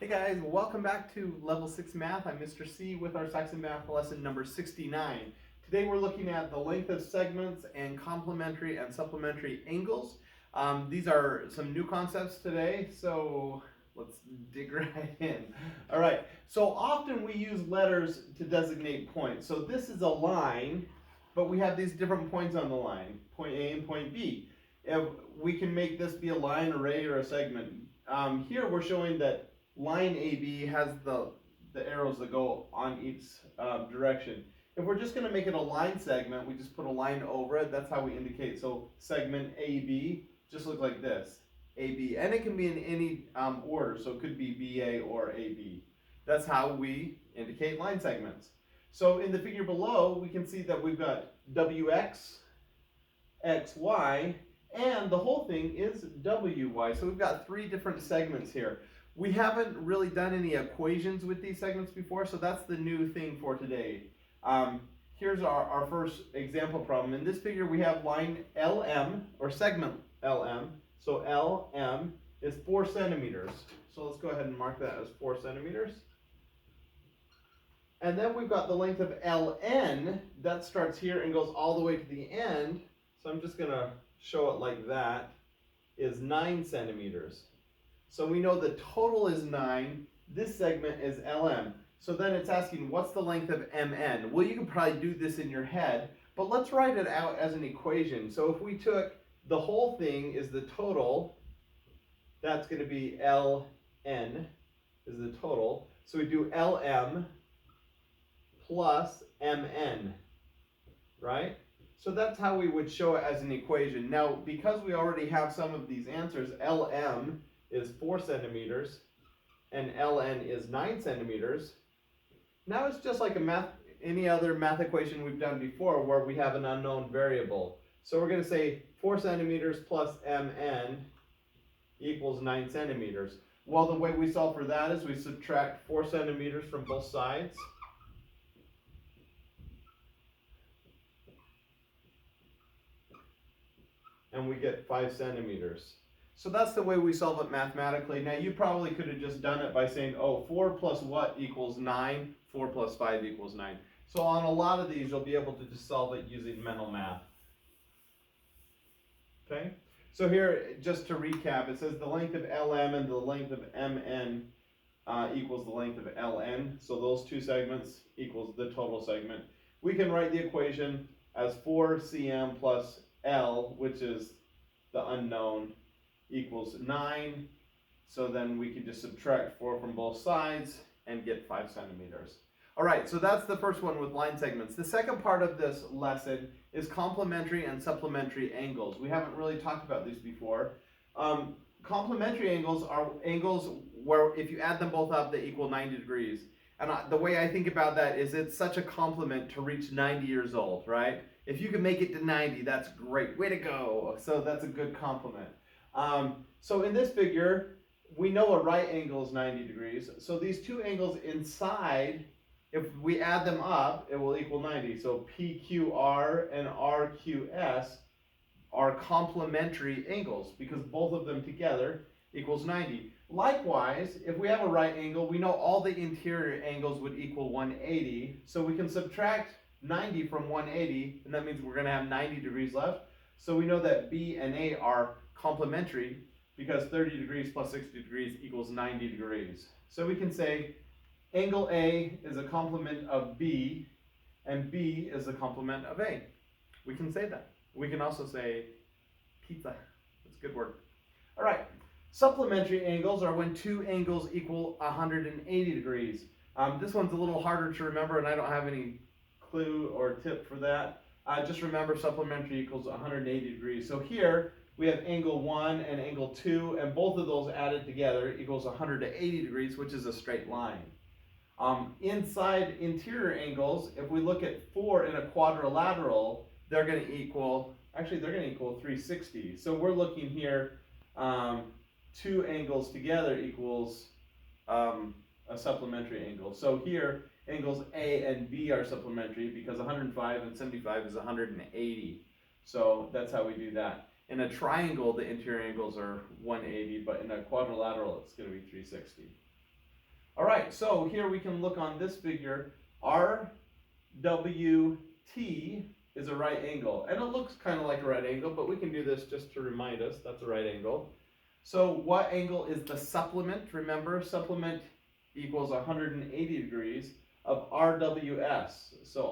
Hey guys, welcome back to Level 6 Math. I'm Mr. C with our Saxon Math lesson number 69. Today we're looking at the length of segments and complementary and supplementary angles. These are some new concepts today, so let's dig right in. All right, so often we use letters to designate points. So this is a line, but we have these different points on the line, point A and point B. If we can make this be a line, array, or a segment. Here we're showing that line AB has the arrows that go on each direction. If we're just going to make it a line segment, we just put a line over it. That's how we indicate. So segment AB just looks like this, AB. And it can be in any order, so it could be BA or AB. That's how we indicate line segments. So in the figure below, we can see that we've got WX, XY, and the whole thing is WY. So we've got three different segments here. We haven't really done any equations with these segments before, so that's the new thing for today. Here's our first example problem. In this figure, we have line LM, or segment LM. So LM is 4 centimeters. So let's go ahead and mark that as 4 centimeters. And then we've got the length of LN. That starts here and goes all the way to the end. So I'm just going to show it like that, is 9 centimeters. So we know the total is 9, this segment is LM. So then it's asking, what's the length of MN? Well, you can probably do this in your head, but let's write it out as an equation. So if we took the whole thing is the total, that's going to be LN is the total. So we do LM plus MN, right? So that's how we would show it as an equation. Now, because we already have some of these answers, LM is 4 centimeters and LN is 9 centimeters. Now it's just like any other math equation we've done before where we have an unknown variable. So we're going to say 4 centimeters plus MN equals 9 centimeters. Well, the way we solve for that is we subtract 4 centimeters from both sides. And we get 5 centimeters. So that's the way we solve it mathematically. Now you probably could have just done it by saying, oh, 4 plus what equals 9? 4 plus 5 equals 9. So on a lot of these, you'll be able to just solve it using mental math. Okay? So here, just to recap, it says the length of LM and the length of MN equals the length of LN. So those two segments equals the total segment. We can write the equation as 4cm plus L, which is the unknown, equals 9. So then we can just subtract 4 from both sides and get 5 centimeters. All right, so that's the first one with line segments. The second part of this lesson is complementary and supplementary angles. We haven't really talked about these before. Complementary angles are angles where if you add them both up, they equal 90 degrees. And the way I think about that is it's such a compliment to reach 90 years old, right? If you can make it to 90, that's great. Way to go. So that's a good compliment. So in this figure, we know a right angle is 90 degrees. So these two angles inside, if we add them up, it will equal 90. So PQR and RQS are complementary angles because both of them together equals 90. Likewise, if we have a right angle, we know all the interior angles would equal 180. So we can subtract 90 from 180, and that means we're going to have 90 degrees left. So we know that B and A are complementary because 30 degrees plus 60 degrees equals 90 degrees. So we can say angle A is a complement of B and B is a complement of A. We can say that. We can also say pizza. That's a good word. All right. Supplementary angles are when two angles equal 180 degrees. This one's a little harder to remember, and I don't have any clue or tip for that. Just remember supplementary equals 180 degrees. So here we have angle 1 and angle 2, and both of those added together equals 180 degrees, which is a straight line. Inside interior angles, if we look at 4 in a quadrilateral, they're going to equal 360. So we're looking here, two angles together equals a supplementary angle. So here, angles A and B are supplementary because 105 and 75 is 180. So that's how we do that. In a triangle, the interior angles are 180, but in a quadrilateral, it's going to be 360. All right, so here we can look on this figure. RWT is a right angle, and it looks kind of like a right angle, but we can do this just to remind us that's a right angle. So what angle is the supplement? Remember, supplement equals 180 degrees of RWS. So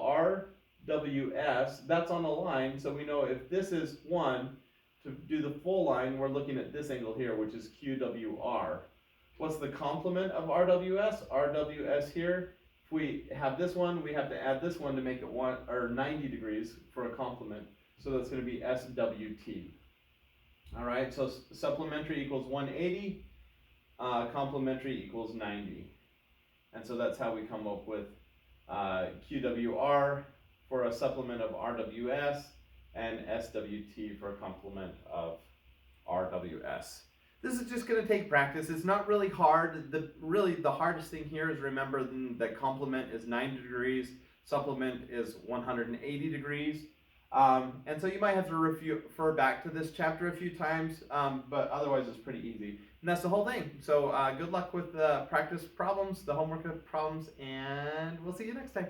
RWS, that's on a line, so we know if this is 1, to do the full line, we're looking at this angle here, which is QWR. What's the complement of RWS? RWS here, if we have this one, we have to add this one to make it 90 degrees for a complement. So that's going to be SWT. All right, so supplementary equals 180, complementary equals 90. And so that's how we come up with QWR for a supplement of RWS and SWT for a complement of RWS. This is just going to take practice. It's not really hard. The hardest thing here is remember that complement is 90 degrees, supplement is 180 degrees. And so you might have to refer back to this chapter a few times, but otherwise it's pretty easy. And that's the whole thing. So good luck with the practice problems, the homework problems, and we'll see you next time.